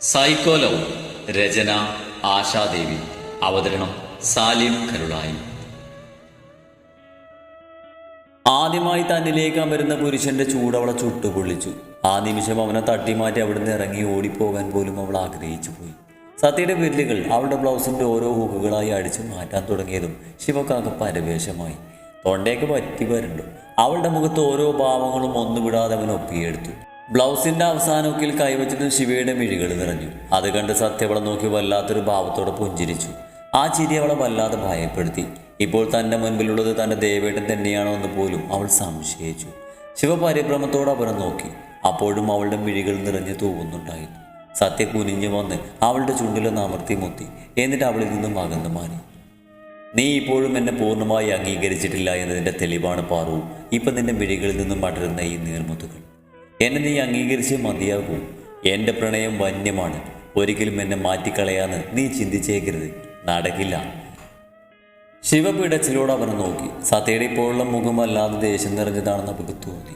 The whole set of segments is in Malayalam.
Psycho love. രചന ആശാദേവി. അവതരണം സാലിം കരുളായി. ആദ്യമായി തന്നിലേക്ക് അമരുന്ന പുരുഷന്റെ ചൂട് അവളെ ചുട്ടുപൊള്ളിച്ചു. ആ നിമിഷം അവനെ തട്ടിമാറ്റി അവിടുന്ന് ഇറങ്ങി ഓടിപ്പോകാൻ പോലും അവൾ ആഗ്രഹിച്ചു പോയി. സത്യയുടെ വിരലുകൾ അവളുടെ ബ്ലൗസിന്റെ ഓരോ ഹൂക്കുകളായി അടിച്ചു മാറ്റാൻ തുടങ്ങിയതും ശിവക്കാക്ക് പരവേശമായി. തൊണ്ടയൊക്കെ പറ്റി വരണ്ടു. അവളുടെ മുഖത്ത് ഓരോ ഭാവങ്ങളും ഒന്നുവിടാതെ അവൻ ഒപ്പിയെടുത്തു. ബ്ലൗസിന്റെ അവസാനമൊക്കിൽ കൈവച്ചതും ശിവയുടെ മിഴികൾ നിറഞ്ഞു. അത് കണ്ട് സത്യ അവളെ നോക്കി വല്ലാത്തൊരു ഭാവത്തോടെ പുഞ്ചിരിച്ചു. ആ ചിരി അവളെ വല്ലാതെ ഭയപ്പെടുത്തി. ഇപ്പോൾ തൻ്റെ മുൻപിലുള്ളത് തൻ്റെ ദേവേട്ടൻ തന്നെയാണോ എന്ന് പോലും അവൾ സംശയിച്ചു. ശിവ പരിഭ്രമത്തോടെ അവനെ നോക്കി. അപ്പോഴും അവളുടെ മിഴികൾ നിറഞ്ഞു തൂവുന്നുണ്ടായിരുന്നു. സത്യ കുനിഞ്ഞു വന്ന് അവളുടെ ചുണ്ടിലൊന്ന് അമർത്തി മുത്തി. എന്നിട്ട് അവളിൽ നിന്നും അകന്നു മാറി. നീ ഇപ്പോഴും എന്നെ പൂർണ്ണമായി അംഗീകരിച്ചിട്ടില്ല എന്നതിൻ്റെ തെളിവാണ് പാറു ഇപ്പം നിന്റെ മിഴികളിൽ നിന്നും പടരുന്ന ഈ നീർമുത്തുകൾ. എന്നെ നീ അംഗീകരിച്ചേ മതിയാകൂ. എൻ്റെ പ്രണയം വന്യമാണ്. ഒരിക്കലും എന്നെ മാറ്റിക്കളയാന്ന് നീ ചിന്തിച്ചേക്കരുത്. നടക്കില്ല. ശിവപിടച്ചിലോട് അവനെ നോക്കി. സത്യയുടെ ഇപ്പോഴുള്ള മുഖമല്ലാതെ ദേഷ്യം നിറഞ്ഞതാണെന്ന് അവൾക്ക് തോന്നി.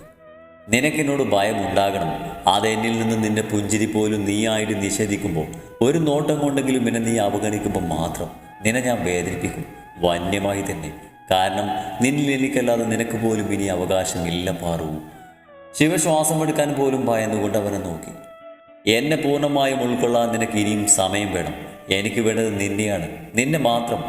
നിനക്കെന്നോട് ഭയമുണ്ടാകണം. അത് എന്നിൽ നിന്ന് നിന്റെ പുഞ്ചിരി പോലും നീയായിട്ട് നിഷേധിക്കുമ്പോൾ, ഒരു നോട്ടം കൊണ്ടെങ്കിലും എന്നെ നീ അവഗണിക്കുമ്പോൾ മാത്രം നിന്നെ ഞാൻ വേദനിപ്പിക്കും. വന്യമായി തന്നെ. കാരണം നിന്നിൽ എനിക്കല്ലാതെ നിനക്ക് പോലും ഇനി അവകാശമില്ല പാറു. ശിവ ശ്വാസം എടുക്കാൻ പോലും ഭയന്നുകൊണ്ട് അവനെ നോക്കി. എന്നെ പൂർണ്ണമായും ഉൾക്കൊള്ളാൻ നിനക്ക് ഇനിയും സമയം വേണം. എനിക്ക് വേണ്ടത് നിന്നെയാണ്, നിന്നെ മാത്രം.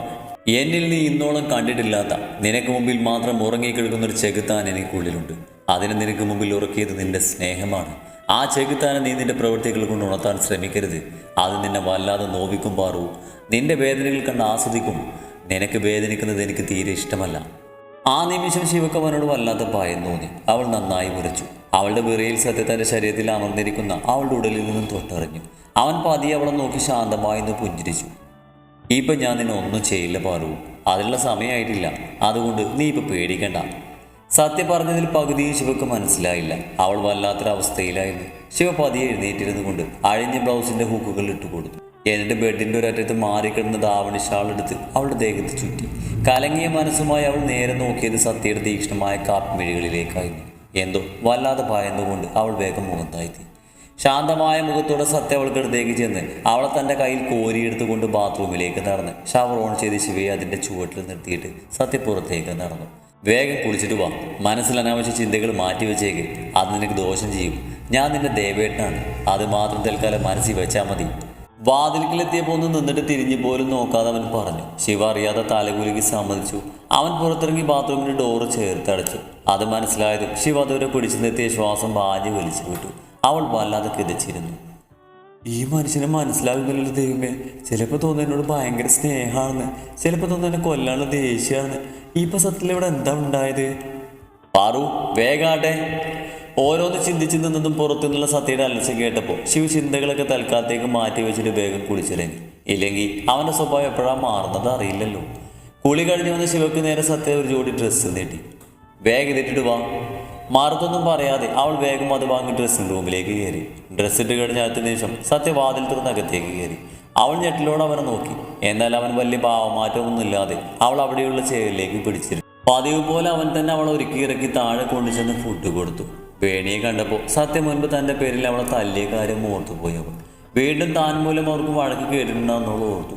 എന്നിൽ നീ ഇന്നോളം കണ്ടിട്ടില്ലാത്ത, നിനക്ക് മുമ്പിൽ മാത്രം ഉറങ്ങിക്കിടക്കുന്നൊരു ചെകുത്താൻ എനിക്കുള്ളിലുണ്ട്. അതിന് നിനക്ക് മുമ്പിൽ ഉറക്കിയത് നിന്റെ സ്നേഹമാണ്. ആ ചെകുത്താനെ നീ നിന്റെ പ്രവൃത്തികൾ കൊണ്ട് ഉണർത്താൻ ശ്രമിക്കരുത്. അത് നിന്നെ വല്ലാതെ നോവിക്കും പാറു. നിന്റെ വേദനകൾ കണ്ട് ആസ്വദിക്കും. നിനക്ക് വേദനിക്കുന്നത് എനിക്ക് തീരെ ഇഷ്ടമല്ല. ആ നിമിഷം ശിവക്ക് അവനോട് വല്ലാത്ത ഭയം തോന്നി. അവൾ നന്നായി വിറച്ചു. അവളുടെ വിറയിൽ സത്യത്തിൻ്റെ ശരീരത്തിൽ അമർന്നിരിക്കുന്ന അവളുടെ ഉടലിൽ നിന്നും തൊട്ടറിഞ്ഞു. അവൻ പതിയെ അവളെ നോക്കി ശാന്തമായി ഒന്ന് പുഞ്ചിരിച്ചു. ഇപ്പം ഞാൻ നിന്നെ ഒന്നും ചെയ്യില്ല പാറു. അതിനുള്ള സമയമായിട്ടില്ല. അതുകൊണ്ട് നീ ഇപ്പം പേടിക്കണ്ട. സത്യം പറഞ്ഞതിൽ പകുതിയും ശിവക്ക് മനസ്സിലായില്ല. അവൾ വല്ലാത്തൊരവസ്ഥയിലായിരുന്നു. ശിവ പതിയെ എഴുന്നേറ്റിരുന്നു കൊണ്ട് അഴിഞ്ഞ ബ്ലൗസിൻ്റെ ഹൂക്കുകൾ ഇട്ടുകൊടുത്തു. എന്നിട്ട് ബെഡിൻ്റെ ഒരറ്റത്ത് മാറിക്കിടന്ന ദാവണി ഷാളെടുത്ത് അവളുടെ ദേഹത്ത് ചുറ്റി. കലങ്ങിയ മനസ്സുമായി അവൾ നേരെ നോക്കിയത് സത്യയുടെ തീക്ഷ്ണമായ കാപ്പിമിഴികളിലേക്കായിരുന്നു. എന്തോ വല്ലാതെ ഭയന്നുകൊണ്ട് അവൾ വേഗം മുഖം താഴ്ത്തി. ശാന്തമായ മുഖത്തോടെ സത്യ അവൾക്കടുത്തേക്ക് ചെന്ന് അവളെ തൻ്റെ കയ്യിൽ കോരിയെടുത്തുകൊണ്ട് ബാത്റൂമിലേക്ക് നടന്ന് ഷവർ ഓൺ ചെയ്ത് ശിവയെ അതിൻ്റെ ചുവട്ടിൽ നിർത്തിയിട്ട് സത്യ പുറത്തേക്ക് നടന്നു. വേഗം കുളിച്ചിട്ട് വാ. മനസ്സിൽ അനാവശ്യ ചിന്തകൾ മാറ്റിവെച്ചേക്ക്. അത് നിനക്ക് ദോഷം ചെയ്യും. ഞാൻ നിന്റെ ദേവേട്ടനാണ്. അത് മാത്രം തൽക്കാലം മനസ്സിൽ വെച്ചാൽ മതി. വാതിൽക്കിലെത്തിയപ്പോൾ ഒന്ന് നിന്നിട്ട് തിരിഞ്ഞു പോലും നോക്കാതെ അവൻ പറഞ്ഞു. ശിവ അറിയാതെ തലകുലുക്കി സമ്മതിച്ചു. അവൻ പുറത്തിറങ്ങി ബാത്റൂമിൻ്റെ ഡോറ് ചേർത്തടച്ചു. അത് മനസ്സിലായതും ശിവ അതുവരെ പിടിച്ചു നിർത്തിയ ശ്വാസം വാരി വലിച്ചു വിട്ടു. അവൾ വല്ലാതെ കിതച്ചിരുന്നു. ഈ മനുഷ്യനെ മനസ്സിലാകുന്നില്ലല്ലോ ദൈവമേ. ചിലപ്പോൾ തോന്നുന്നു എന്നോട് ഭയങ്കര സ്നേഹമാണെന്ന്, ചിലപ്പോൾ തോന്നുന്നു എന്നെ കൊല്ലാനുള്ള ദേഷ്യമാണ്. ഇപ്പം സത്യത്തിൽ ഇവിടെ എന്താ ഉണ്ടായത്? പാറു വേഗാട്ടെ. ഓരോന്ന് ചിന്തിച്ചു നിന്നതും പുറത്തുനിന്നുള്ള സത്യയുടെ അലർച്ച കേട്ടപ്പോൾ ശിവ ചിന്തകളൊക്കെ തൽക്കാലത്തേക്ക് മാറ്റി വെച്ചിട്ട് വേഗം കുളിച്ചില്ലെങ്കിൽ. ഇല്ലെങ്കിൽ അവൻ്റെ സ്വഭാവം എപ്പോഴാണ് മാറുന്നത് അറിയില്ലല്ലോ. കുളി കഴിഞ്ഞ് വന്ന് ശിവക്ക് നേരെ സത്യ ഒരു ജോഡി ഡ്രസ്സ് നീട്ടി. വേഗം ഇതിട്ടിട്ട് വാ. മാറത്തൊന്നും പറയാതെ അവൾ വേഗം അത് വാങ്ങി ഡ്രസ്സിംഗ് റൂമിലേക്ക് കയറി. ഡ്രസ്സ് ഇട്ട് കഴിഞ്ഞ അടുത്ത നിമിഷം സത്യ വാതിൽ തുറന്ന് അകത്തേക്ക് കയറി. അവൾ ഞെട്ടിലോടെ അവനെ നോക്കി. എന്നാൽ അവൻ വലിയ ഭാവമാറ്റമൊന്നുമില്ലാതെ അവൾ അവിടെയുള്ള ചെയറിലേക്ക് പിടിച്ചിരുന്നു. പതിവ് പോലെ അവൻ തന്നെ അവളെ ഒരുക്കി ഇറക്കി താഴെ കൊണ്ടുചെന്ന് ഫുഡ് കൊടുത്തു. വേണിയെ കണ്ടപ്പോൾ സത്യം മുൻപ് തൻ്റെ പേരിൽ അവളെ തല്ലിയ കാര്യം ഓർത്തുപോയി. അവൾ വീണ്ടും താൻ മൂലം അവർക്ക് വഴക്ക് കേട്ടിട്ടുണ്ടെന്നുള്ള ഓർത്തു.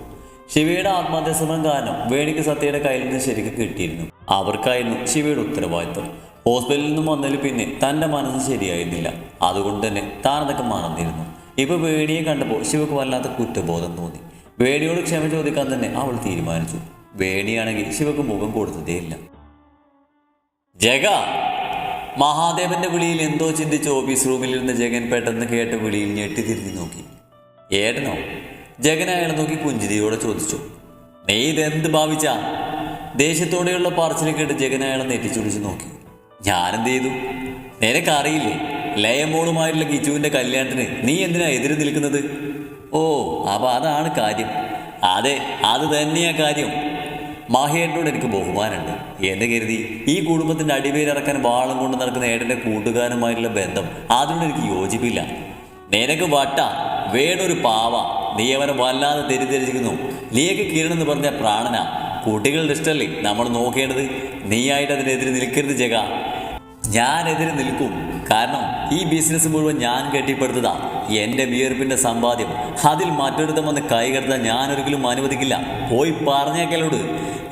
ശിവയുടെ ആത്മഹത്യാശ്രമം കാരണം വേണിക്ക് സത്യയുടെ കയ്യിൽ നിന്ന് ശരിക്കും കിട്ടിയിരുന്നു. അവർക്കായിരുന്നു ശിവയുടെ ഉത്തരവാദിത്വം. ഹോസ്പിറ്റലിൽ നിന്നും വന്നതിൽ പിന്നെ തൻ്റെ മനസ്സ് ശരിയായിരുന്നില്ല. അതുകൊണ്ട് തന്നെ താനതൊക്കെ മറന്നിരുന്നു. ഇപ്പോൾ വേണിയെ കണ്ടപ്പോൾ ശിവക്ക് വല്ലാത്ത കുറ്റബോധം തോന്നി. വേണിയോട് ക്ഷമ ചോദിക്കാൻ തന്നെ അവൾ തീരുമാനിച്ചു. വേണിയാണെങ്കിൽ ശിവക്ക് മുഖം കൊടുത്തതേയില്ല. ജഗ. മഹാദേവന്റെ വിളിയിൽ എന്തോ ചിന്തിച്ച് ഓഫീസ് റൂമിലിരുന്ന ജഗൻ പെട്ടെന്ന് കേട്ട വിളിയിൽ ഞെട്ടി തിരിഞ്ഞു നോക്കി. ഏട്ടനോ? ജഗൻ അയാളെ നോക്കി പുഞ്ചിരിയോടെ ചോദിച്ചു. നീ ഇതെന്ത് ഭാവിച്ചാ? ദേഷ്യത്തോടെയുള്ള പറച്ചിൽ കേട്ട് ജഗൻ അയാളെ നെറ്റിച്ചുടിച്ച് നോക്കി. ഞാനെന്ത് ചെയ്തു? നിനക്കറിയില്ലേ? ലയമോളുമായിട്ടുള്ള കിച്ചുവിൻ്റെ കല്യാണത്തിന് നീ എന്തിനാ എതിര് നിൽക്കുന്നത്? ഓ, അപ്പം അതാണ് കാര്യം. അതെ, അത് തന്നെയാ കാര്യം. മാഹിയേട്ടനോട് എനിക്ക് ബഹുമാനമുണ്ട് എന്ന് കരുതി ഈ കുടുംബത്തിൻ്റെ അടിവേരിറക്കാൻ വാളം കൊണ്ട് നടക്കുന്ന ഏട്ടൻ്റെ കൂട്ടുകാരനുമായിട്ടുള്ള ബന്ധം അതിനോട് എനിക്ക് യോജിപ്പില്ല. നിനക്ക് വട്ട വേണൊരു പാവ. നീ അവനെ വല്ലാതെ തെറ്റിദ്ധരിച്ചിരിക്കുന്നു. നീയൊക്കെ കിരണെന്ന് പറഞ്ഞ പ്രാണനാ. കുട്ടികളുടെ ഇഷ്ടമല്ലേ നമ്മൾ നോക്കേണ്ടത്. നീയായിട്ട് അതിനെതിരെ നിൽക്കരുത് ജഗ. ഞാനെതിരെ നിൽക്കും. കാരണം ഈ ബിസിനസ് മുഴുവൻ ഞാൻ കെട്ടിപ്പടുത്തതാ. എൻ്റെ വിയർപ്പിൻ്റെ സമ്പാദ്യം. അതിൽ മറ്റൊരുത്തം വന്ന് കൈകടത്താൻ ഞാനൊരിക്കലും അനുവദിക്കില്ല. പോയി പറഞ്ഞേക്കലോട്.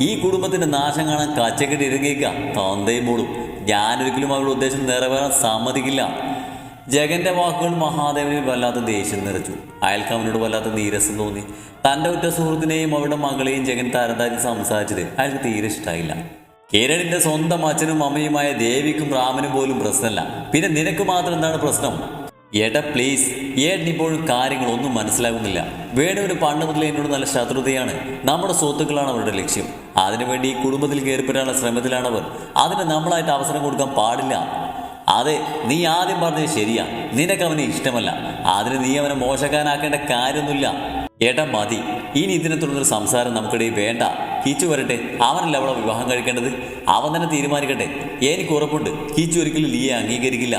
ഈ കുടുംബത്തിൻ്റെ നാശം കാണാൻ കച്ചക്കെട്ടി ഇറങ്ങിയേക്കുക തന്തയും മോളും. ഞാനൊരിക്കലും അവളുടെ ഉദ്ദേശം നിറവേറാൻ സമ്മതിക്കില്ല. ജഗന്റെ വാക്കുകൾ മഹാദേവനിൽ വല്ലാത്ത ദേഷ്യം നിറച്ചു. അയാൾക്ക് അവനോട് വല്ലാത്ത നീരസം തോന്നി. തൻ്റെ ഉറ്റ സുഹൃത്തിനെയും അവരുടെ മകളെയും ജഗൻ തരംതാഴ്ത്തി സംസാരിച്ചത് അയാൾക്ക് തീരെ ഇഷ്ടമായില്ല. കിരണിന്റെ സ്വന്തം അച്ഛനും അമ്മയുമായ ദേവിക്കും റാമനും പോലും പ്രശ്നമല്ല, പിന്നെ നിനക്ക് മാത്രം എന്താണ് പ്രശ്നം? ഏട്ടാ പ്ലീസ്, ഏട്ടനിപ്പോഴും കാര്യങ്ങളൊന്നും മനസ്സിലാകുന്നില്ല. വേണുവിന് പണ്ട് മുതൽ എന്നോട് നല്ല ശത്രുതയാണ്. നമ്മുടെ സ്വത്തുക്കളാണ് അവരുടെ ലക്ഷ്യം. അതിനുവേണ്ടി ഈ കുടുംബത്തിൽ കയറിപ്പെടാനുള്ള ശ്രമത്തിലാണവർ. അതിന് നമ്മളായിട്ട് അവസരം കൊടുക്കാൻ പാടില്ല. അതെ, നീ ആദ്യം പറഞ്ഞത് ശരിയാ. നിനക്ക് അവനെ ഇഷ്ടമല്ല. അതിന് നീ അവനെ മോശക്കാരനാക്കേണ്ട കാര്യമൊന്നുമില്ല. ഏട്ടാ മതി, ഇനി ഇതിനെ തുടർന്നൊരു സംസാരം നമുക്കിടയിൽ വേണ്ട. കീച്ചു വരട്ടെ, അവനല്ല അവളെ വിവാഹം കഴിക്കേണ്ടത്. അവൻ തന്നെ തീരുമാനിക്കട്ടെ. എനിക്ക് ഉറപ്പുണ്ട് കീച്ചു ഒരിക്കലും ലീയെ അംഗീകരിക്കില്ല.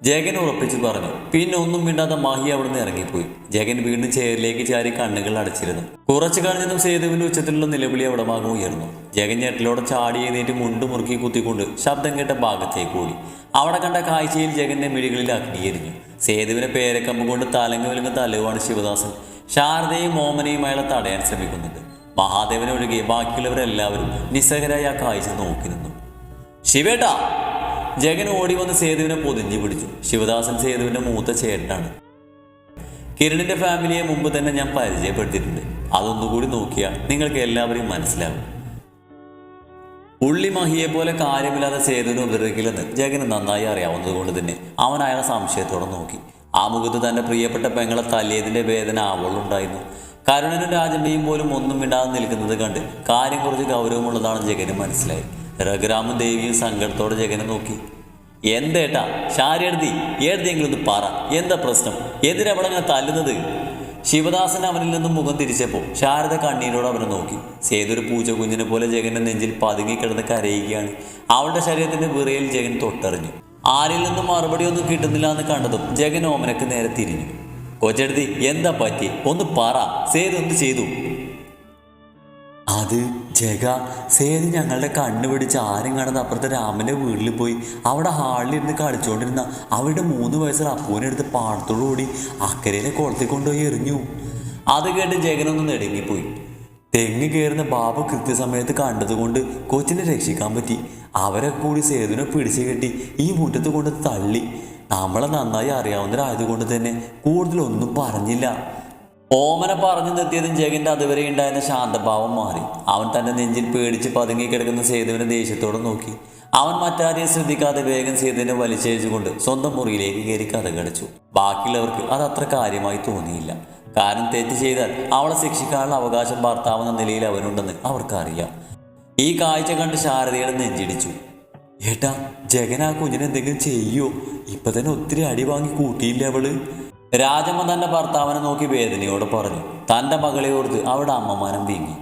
ജഗൻ ഉറപ്പിച്ചു പറഞ്ഞു. പിന്നെ ഒന്നും മിണ്ടാത്ത മാഹി അവിടുന്ന് ഇറങ്ങിപ്പോയി. ജഗൻ വീണ്ടും ചെയറിലേക്ക് ചാരി കണ്ണുകൾ അടച്ചിരുന്നു. കുറച്ചു കഴിഞ്ഞതും സേതുവിന്റെ ഉച്ചത്തിലുള്ള നിലവിളി അവിടെ ഭാഗം ഉയർന്നു. ജഗൻ ഞെട്ടിലോടെ ചാടി എഴുന്നേറ്റ് മുണ്ട് മുറുക്കി കുത്തിക്കൊണ്ട് ശബ്ദം കേട്ട ഭാഗത്തേക്ക് ഓടി. അവിടെ കണ്ട കാഴ്ചയിൽ ജഗന്റെ മിഴികളിൽ അഗ്നികരിഞ്ഞു. സേതുവിനെ പേരക്കമ്പ് കൊണ്ട് തലങ്ങ് വിലങ്ങ് തല്ലുവാണ് ശിവദാസൻ. ശാരദയും മോമനയും അയാളെ തടയാൻ ശ്രമിക്കുന്നുണ്ട്. മഹാദേവനെ ഒഴികെ ബാക്കിയുള്ളവരെല്ലാവരും നിസ്സഹരായി ആ കാഴ്ച നോക്കി നിന്നു. ശിവേട്ടാ! ജഗൻ ഓടി വന്ന് സേതുവിനെ പൊതിഞ്ഞു പിടിച്ചു. ശിവദാസൻ സേതുവിന്റെ മൂത്ത ചേട്ടനാണ്. കിരണിന്റെ ഫാമിലിയെ മുമ്പ് തന്നെ ഞാൻ പരിചയപ്പെടുത്തിയിട്ടുണ്ട്. അതൊന്നുകൂടി നോക്കിയാൽ നിങ്ങൾക്ക് എല്ലാവരെയും മനസ്സിലാവും. ഉള്ളി മഹിയെ പോലെ കാര്യമില്ലാതെ സേതുവിനെ ഉപദ്രവിക്കില്ലെന്ന് ജഗന് നന്നായി അറിയാവുന്നത് കൊണ്ട് തന്നെ അവൻ അയാളെ സംശയത്തോടെ നോക്കി. ആ മുഖത്ത് തന്റെ പ്രിയപ്പെട്ട പെങ്ങളെ തല്ലിയതിന്റെ വേദന അവളുണ്ടായിരുന്നു. കരുണനും രാജമ്മയും പോലും ഒന്നും മിണ്ടാതെ നിൽക്കുന്നത് കണ്ട് കാര്യം കുറച്ച് ഗൗരവമുള്ളതാണെന്ന് ജഗന് മനസ്സിലായി. രഘുരാമും ദേവിയും സങ്കടത്തോടെ ജഗനെ നോക്കി. എന്തേട്ടാ ശാരിയെടുത്തി എഴുതിയെങ്കിലും ഒന്ന് പറ, എന്താ പ്രശ്നം? എന്തിനവളങ്ങനെ തല്ലുന്നത്? ശിവദാസൻ അവനിൽ നിന്നും മുഖം തിരിച്ചപ്പോൾ ശാരദ കണ്ണീരോട് അവനെ നോക്കി. സേതൊരു പൂച്ച കുഞ്ഞിനെ പോലെ ജഗന്റെ നെഞ്ചിൽ പതുങ്ങിക്കിടന്ന് കരയുകയാണ്. അവളുടെ ശരീരത്തിന്റെ വിറയിൽ ജഗൻ തൊട്ടറിഞ്ഞു. ആരിൽ നിന്നും മറുപടി ഒന്നും കിട്ടുന്നില്ല എന്ന് കണ്ടതും ജഗൻ ഓമനക്ക് നേരെ തിരിഞ്ഞു. കൊച്ചെടുത്തി എന്താ പറ്റി? ഒന്ന് പറ. സേതു എന്ത് ചെയ്തു? അത് ജഗ, സേതു ഞങ്ങളുടെ കണ്ണ് പിടിച്ച് ആരും കാണുന്ന അപ്പുറത്തെ രാമൻ്റെ വീട്ടിൽ പോയി അവിടെ ഹാളിലിരുന്ന് കളിച്ചുകൊണ്ടിരുന്ന അവരുടെ 3 വയസ്സുള്ള അപ്പൂനെടുത്ത് പാടത്തോടുകൂടി അക്കരയിലെ കുളത്തിൽ കൊണ്ടുപോയി എറിഞ്ഞു. അത് കേട്ട് ജഗനൊന്ന് നെടുങ്ങിപ്പോയി. തെങ്ങ് കയറുന്ന ബാബു കൃത്യസമയത്ത് കണ്ടതുകൊണ്ട് കൊച്ചിനെ രക്ഷിക്കാൻ പറ്റി. അവരെ കൂടി സേതുവിനെ പിടിച്ചു കെട്ടി ഈ മുറ്റത്ത് കൊണ്ട് തള്ളി. നമ്മളെ നന്നായി അറിയാവുന്നവരായതുകൊണ്ട് തന്നെ കൂടുതലൊന്നും പറഞ്ഞില്ല. ഓമന പറഞ്ഞു നിർത്തിയതും ജഗന്റെ അതുവരെ ഉണ്ടായിരുന്ന ശാന്തഭാവം മാറി. അവൻ തന്റെ നെഞ്ചിൽ പേടിച്ച് പതുങ്ങിക്കിടക്കുന്ന സേതുവിനെ ദേഷ്യത്തോടെ നോക്കി. അവൻ മറ്റാരെയും ശ്രദ്ധിക്കാതെ വേഗം സേതുവിനെ വലിച്ചഴിച്ചുകൊണ്ട് സ്വന്തം മുറിയിലേക്ക് കയറി കഥകടിച്ചു. ബാക്കിയുള്ളവർക്ക് അത് അത്ര കാര്യമായി തോന്നിയില്ല. കാരണം തെറ്റ് ചെയ്താൽ അവളെ ശിക്ഷിക്കാനുള്ള അവകാശം ഭർത്താവെന്ന നിലയിൽ അവനുണ്ടെന്ന് അവർക്കറിയാം. ഈ കാഴ്ച കണ്ട് ശാരദയുടെ നെഞ്ചിടിച്ചു. ഏട്ടാ, ജഗൻ ആ കുഞ്ഞിനെന്തെങ്കിലും ചെയ്യോ? ഇപ്പൊ തന്നെ ഒത്തിരി അടി വാങ്ങി കൂട്ടിയില്ല അവള്. രാജമ്മ തന്റെ ഭർത്താവിനെ നോക്കി വേദനയോടെ പറഞ്ഞു. തൻ്റെ മകളെ ഓർത്ത് അവിടെ അമ്മമാനം വീങ്ങി.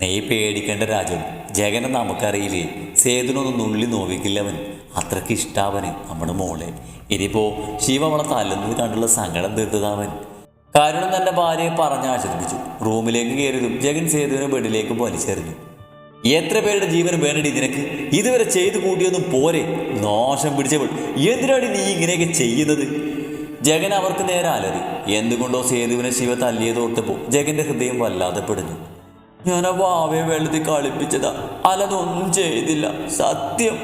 നീ പേടിക്കേണ്ട രാജൻ, ജഗനെ നമുക്കറിയില്ലേ. സേതുനൊന്നും നുള്ളി നോവിക്കില്ലവൻ. അത്രയ്ക്ക് ഇഷ്ടാവന് നമ്മുടെ മോളെ. ഇനിയിപ്പോ ശിവ അവളെ തല്ലുന്നത് കണ്ടുള്ള സങ്കടം തീർത്തതാവൻ. കരുണൻ തന്റെ ഭാര്യയെ പറഞ്ഞാശ്വസിപ്പിച്ചു. റൂമിലേക്ക് കയറിയതും ജഗൻ സേതുവിനെ ബെഡിലേക്ക് വലിച്ചെറിഞ്ഞു. എത്ര പേരുടെ ജീവൻ വേണ്ടടി നിനക്ക്? ഇതുവരെ ചെയ്തു കൂട്ടിയൊന്നും പോരെ? നോഷം പിടിച്ചവൾ, എന്തിനാണ് നീ ഇങ്ങനെയൊക്കെ ചെയ്യുന്നത്? ജഗൻ അവർക്ക് നേരെ അലറി. എന്തുകൊണ്ടോ സേതുവിനെ ശിവ തല്ലിയതോർത്തപ്പോൾ ജഗന്റെ ഹൃദയം വല്ലാതെ പിടിഞ്ഞു. ഞാൻ ആ വാവയെ വെള്ളത്തിൽ കളിപ്പിച്ചതാ, അല്ലതൊന്നും ചെയ്തില്ല, സത്യം.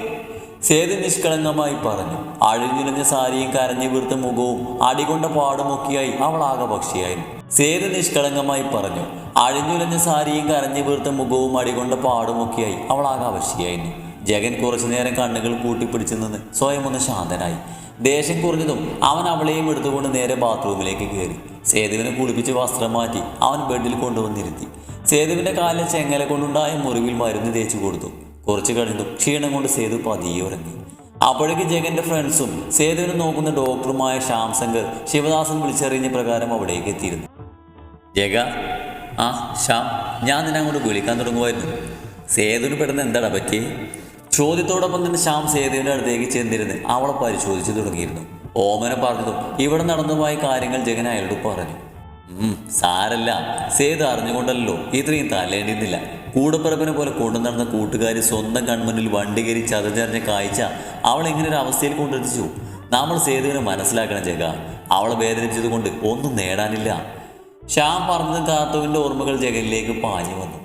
സേതു നിഷ്കളങ്കമായി പറഞ്ഞു. അഴിഞ്ഞുലഞ്ഞ സാരിയും കരഞ്ഞു വീർത്ത മുഖവും അടികൊണ്ട പാടുമൊക്കെയായി അവൾ ആകപക്ഷിയായിരുന്നു. സേതു നിഷ്കളങ്കമായി പറഞ്ഞു. അഴിഞ്ഞുലഞ്ഞ സാരിയും കരഞ്ഞു വീർത്ത മുഖവും അടികൊണ്ട പാടുമൊക്കെയായി അവൾ ആകാപക്ഷിയായിരുന്നു. ജഗൻ കുറച്ചു നേരം കണ്ണുകൾ കൂട്ടിപ്പിടിച്ചു നിന്ന് സ്വയം ഒന്ന് ശാന്തനായി. ദേഷ്യം കുറഞ്ഞതും അവൻ അവളെയും എടുത്തുകൊണ്ട് നേരെ ബാത്റൂമിലേക്ക് കയറി. സേതുവിനെ കുളിപ്പിച്ച് വസ്ത്രം മാറ്റി അവൻ ബെഡിൽ കൊണ്ടുവന്നിരുത്തി. സേതുവിന്റെ കാലിലെ ചെങ്ങല കൊണ്ടുണ്ടായ മുറിവിൽ മരുന്ന് തേച്ചു കൊടുത്തു. കുറച്ചു കഴിഞ്ഞതും ക്ഷീണം കൊണ്ട് സേതു പതിയെ ഉറങ്ങി. അപ്പോഴേക്ക് ജഗന്റെ ഫ്രണ്ട്സും സേതുവിനെ നോക്കുന്ന ഡോക്ടറുമായ ശ്യാം ശങ്കർ ശിവദാസൻ വിളിച്ചറിഞ്ഞ പ്രകാരം അവിടേക്ക് എത്തിയിരുന്നു. ജഗ, ആ ശ്യാം, ഞാൻ നിന്നെ അങ്ങോട്ട് വിളിക്കാൻ തുടങ്ങുമായിരുന്നു. സേതുവിന് പെട്ടെന്ന് എന്താടാ പറ്റി? ചോദ്യത്തോടൊപ്പം തന്നെ ശ്യാം സേതുവിൻ്റെ അടുത്തേക്ക് ചെന്നിരുന്ന് അവളെ പരിശോധിച്ചു തുടങ്ങിയിരുന്നു. ഓമന പറഞ്ഞതും ഇവിടെ നടന്നുപോയ കാര്യങ്ങൾ ജഗൻ അയാളോട് പറഞ്ഞു. സാരല്ല, സേതു അറിഞ്ഞുകൊണ്ടല്ലോ ഇത്രയും തല്ലേണ്ടിയിരുന്നില്ല. കൂടപ്പിറപ്പിനെ പോലെ കൊണ്ടു നടന്ന കൂട്ടുകാരി സ്വന്തം കൺമുന്നിൽ വണ്ടി കയറി ചതച്ചറിഞ്ഞ കാഴ്ച അവളെങ്ങനെ ഒരു അവസ്ഥയിൽ കൊണ്ടെത്തിച്ചു. നമ്മൾ സേതുവിനെ മനസ്സിലാക്കണം ജഗ. അവളെ വേദനിച്ചത് കൊണ്ട് ഒന്നും നേടാനില്ല. ശ്യാം പറഞ്ഞതും കാർത്തുവിൻ്റെ ഓർമ്മകൾ ജഗനിലേക്ക് പാഞ്ഞു വന്നു.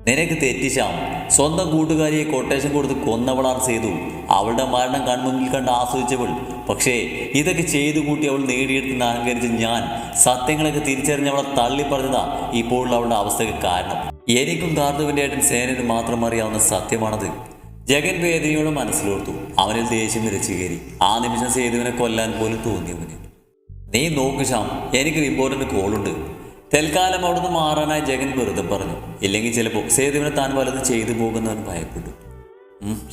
നിനക്ക് തെറ്റി ശ്യാം. സ്വന്തം കൂട്ടുകാരിയെ കൊട്ടേഷൻ കൊടുത്ത് കൊന്നവളാണ് സേതു. അവളുടെ മരണം കൺമുന്നിൽ കണ്ട് ആസ്വദിച്ചവൾ. പക്ഷേ ഇതൊക്കെ ചെയ്തു കൂട്ടി അവൾ നേടിയെടുത്ത് അഹങ്കരിച്ച് ഞാൻ സത്യങ്ങളൊക്കെ തിരിച്ചറിഞ്ഞ് അവളെ തള്ളിപ്പറഞ്ഞതാ ഇപ്പോൾ അവളുടെ അവസ്ഥയ്ക്ക് കാരണം. എനിക്കും കാർത്തുവിൻ്റെ ഏട്ടൻ സേനന് മാത്രം അറിയാവുന്ന സത്യമാണത്. ജഗൻ വേദനയോട് മനസ്സിലോർത്തു. അവനിൽ ദേഷ്യം വിരച്ചു കയറി. ആ നിമിഷം സേതുവിനെ കൊല്ലാൻ പോലും തോന്നിയവന്. നീ നോക്ക് ശ്യാം, എനിക്കൊരു ഇമ്പോർട്ടൻ്റ് കോളുണ്ട്. തൽക്കാലം അവിടുന്ന് മാറാനായി ജഗൻ വെറുതെ പറഞ്ഞു. ഇല്ലെങ്കിൽ ചിലപ്പോൾ സേതുവിനെ താൻ വലത് ചെയ്തു പോകുന്നവൻ ഭയപ്പെട്ടു.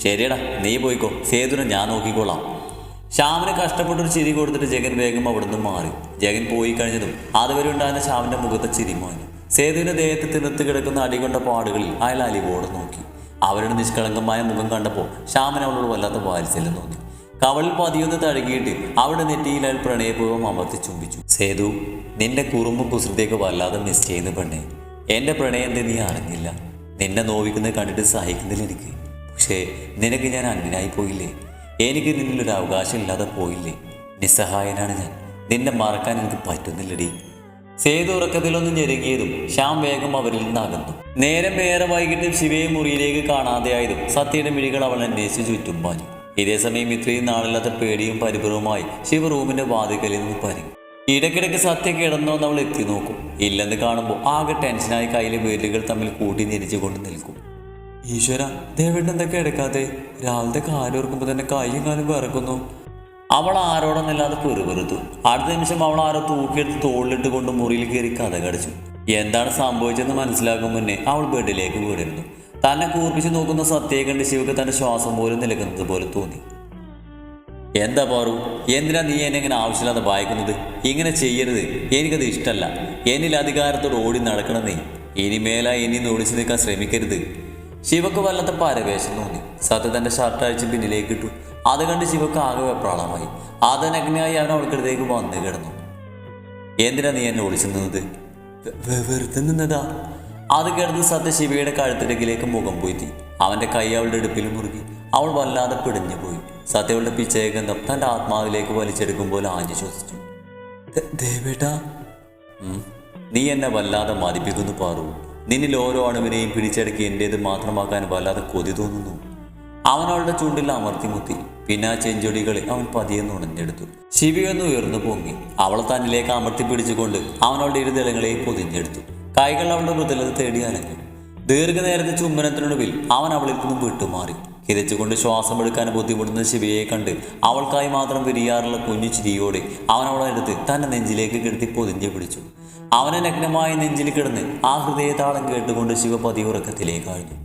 ശരിയടാ, നീ പോയിക്കോ, സേതുവിനെ ഞാൻ നോക്കിക്കോളാം. ശ്യാമിന് കഷ്ടപ്പെട്ടൊരു ചിരി കൊടുത്തിട്ട് ജഗൻ വേഗം അവിടുന്ന് മാറി. ജഗൻ പോയി കഴിഞ്ഞതും അതുവരെ ഉണ്ടായിരുന്ന ശ്യാമിൻ്റെ മുഖത്തെ ചിരി മാഞ്ഞു. സേതുവിൻ്റെ ദേഹത്ത് തിണർത്ത് കിടക്കുന്ന അടികൊണ്ട പാടുകളിൽ അയാൾ അലിവോടെ നോക്കി. അവരുടെ നിഷ്കളങ്കമായ മുഖം കണ്ടപ്പോൾ ശ്യാമിന് അവളോട് വല്ലാത്ത വാത്സല്യം തോന്നി. കവളിൽ പതിയൊന്ന് തഴുകിയിട്ട് അവിടെ നെറ്റിയിൽ അയാൾ പ്രണയപൂർവ്വം അമർത്തി ചുംബിച്ചു. സേതു, നിന്റെ കുറുമ്പും കുസൃതിയൊക്കെ വല്ലാതെ മിസ് ചെയ്യുന്ന പെണ്ണെ. എൻ്റെ പ്രണയം എന്ത് നീ അറിഞ്ഞില്ല. നിന്നെ നോവിക്കുന്നത് കണ്ടിട്ട് സഹിക്കുന്നില്ല എനിക്ക്. പക്ഷേ നിനക്ക് ഞാൻ അന്യനായി പോയില്ലേ? എനിക്ക് നിന്നിലൊരു അവകാശം ഇല്ലാതെ പോയില്ലേ? നിസ്സഹായനാണ് ഞാൻ. നിന്നെ മറക്കാൻ എനിക്ക് പറ്റുന്നില്ലടി. സേതു ഉറക്കത്തിലൊന്നും ഞെരുങ്ങിയതും ശ്യാം വേഗം അവരിൽ നിന്ന് അകന്നു. നേരം ഏറെ വൈകിട്ട് ശിവയെ മുറിയിലേക്ക് കാണാതെയായതും സത്യയുടെ മിഴികൾ അവൾ അന്വേഷിച്ച് ചുറ്റും പാഞ്ഞു. ഇതേസമയം ഇത്രയും നാളില്ലാത്ത പേടിയും പരിഭ്രവുമായി ശിവ റൂമിന്റെ വാതിക്കലിൽ നിന്ന് പനി. ഇടയ്ക്കിടയ്ക്ക് സത്യ കിടന്നോന്ന് അവൾ എത്തി നോക്കും. ഇല്ലെന്ന് കാണുമ്പോൾ ആകെ ടെൻഷനായി കയ്യിലെ വിരലുകൾ തമ്മിൽ കൂട്ടി ഞെരിച്ചു കൊണ്ട് നിൽക്കും. ഈശ്വര, ദേവേട്ടൻ എന്തൊക്കെ എടുക്കാതെ? രാവിലത്തെ കാലോർക്കുമ്പോൾ തന്നെ കൈയും കാലും വിറക്കുന്നു. അവൾ ആരോടൊന്നില്ലാതെ പെറുപെറുത്തു. അടുത്ത നിമിഷം അവൾ ആരോ തൂക്കിയെടുത്ത് തോളിലിട്ട് കൊണ്ട് മുറിയിൽ കയറി കഥ കടിച്ചു. എന്താണ് സംഭവിച്ചതെന്ന് മനസ്സിലാക്കും മുന്നേ അവൾ ബെഡിലേക്ക് വീണിരുന്നു. തന്നെ കൂർപ്പിച്ച് നോക്കുന്ന സത്യയെ കണ്ട് ശിവക്ക് തൻ്റെ ശ്വാസം പോലും നിലക്കുന്നത് പോലെ തോന്നി. എന്താ പാറു, എന്തിനാ നീ എന്നെ ഇങ്ങനെ ആവശ്യമില്ലാതെ വായിക്കുന്നത്? ഇങ്ങനെ ചെയ്യരുത്, എനിക്കത് ഇഷ്ടമല്ല. എന്നിൽ അധികാരത്തോട് ഓടി നടക്കണം നീ. ഇനിമേല ഇനി ഒളിച്ചു നിൽക്കാൻ ശ്രമിക്കരുത്. ശിവക്ക് വല്ലാത്ത പരവേശം തോന്നി. സത്യ തൻ്റെ ഷർട്ട് അഴിച്ച് പിന്നിലേക്ക് ഇട്ടു. അത് കണ്ട് ശിവക്ക് ആകെ വെപ്രാളമായി. അതനഗ്നായി അവൻ അവൾക്കടുത്തേക്ക് വന്നു കിടന്നു. എന്തിനാ നീ എന്നെ ഒളിച്ചു നിന്നത്? വെറുതെ നിന്നതാ. അത് കിടന്ന് സത്യ ശിവയുടെ കഴുത്തിടക്കിലേക്ക് മുഖം പോയി. അവൻ്റെ കൈ അവളുടെ ഇടുപ്പിൽ മുറുകി. അവൾ വല്ലാതെ പിടിഞ്ഞു പോയി. സത്യവളുടെ പിച്ചയഗന്ധം തൻ്റെ ആത്മാവിലേക്ക് വലിച്ചെടുക്കുമ്പോൾ ആഞ്ഞു ശ്വസിച്ചു. ദേവേട്ടാ, നീ എന്നെ വല്ലാതെ മതിപ്പിക്കുന്നു പാറു. നിന്നിൽ ഓരോ അണുവിനെയും പിടിച്ചടക്കി എൻ്റേത് മാത്രമാക്കാൻ വല്ലാതെ കൊതി തോന്നുന്നു. അവനവളുടെ ചുണ്ടിൽ അമർത്തി മുത്തി. പിന്നെ ആ ചെഞ്ചൊടികളെ അവൻ പതിയെ നുണഞ്ഞെടുത്തു. ശിവയൊന്ന് ഉയർന്നു പൊങ്ങി. അവളെ തന്നിലേക്ക് അമർത്തി പിടിച്ചുകൊണ്ട് അവനവളുടെ ഇരുതലങ്ങളെയും പൊതിഞ്ഞെടുത്തു. കൈകൾ അവളുടെ മൃദുലത തേടി അലഞ്ഞു. ദീർഘനേരത്തെ ചുംബനത്തിനൊടുവിൽ അവൻ അവളിൽ നിന്നും വിട്ടുമാറി. കിതച്ചുകൊണ്ട് ശ്വാസം എടുക്കാൻ ബുദ്ധിമുട്ടുന്ന ശിവയെ കണ്ട് അവൾക്കായി മാത്രം വിരിയാറുള്ള കുഞ്ഞു ചിരിയോടെ അവൻ അവളെ എടുത്ത് തൻ്റെ നെഞ്ചിലേക്ക് കിടത്തി പൊതിഞ്ഞു പിടിച്ചു. അവനെ നഗ്നമായ നെഞ്ചിൽ കിടന്ന് ആ ഹൃദയതാളം കേട്ടുകൊണ്ട് ശിവ പതിയുറക്കത്തിലേക്ക് ആഴ്ന്നു.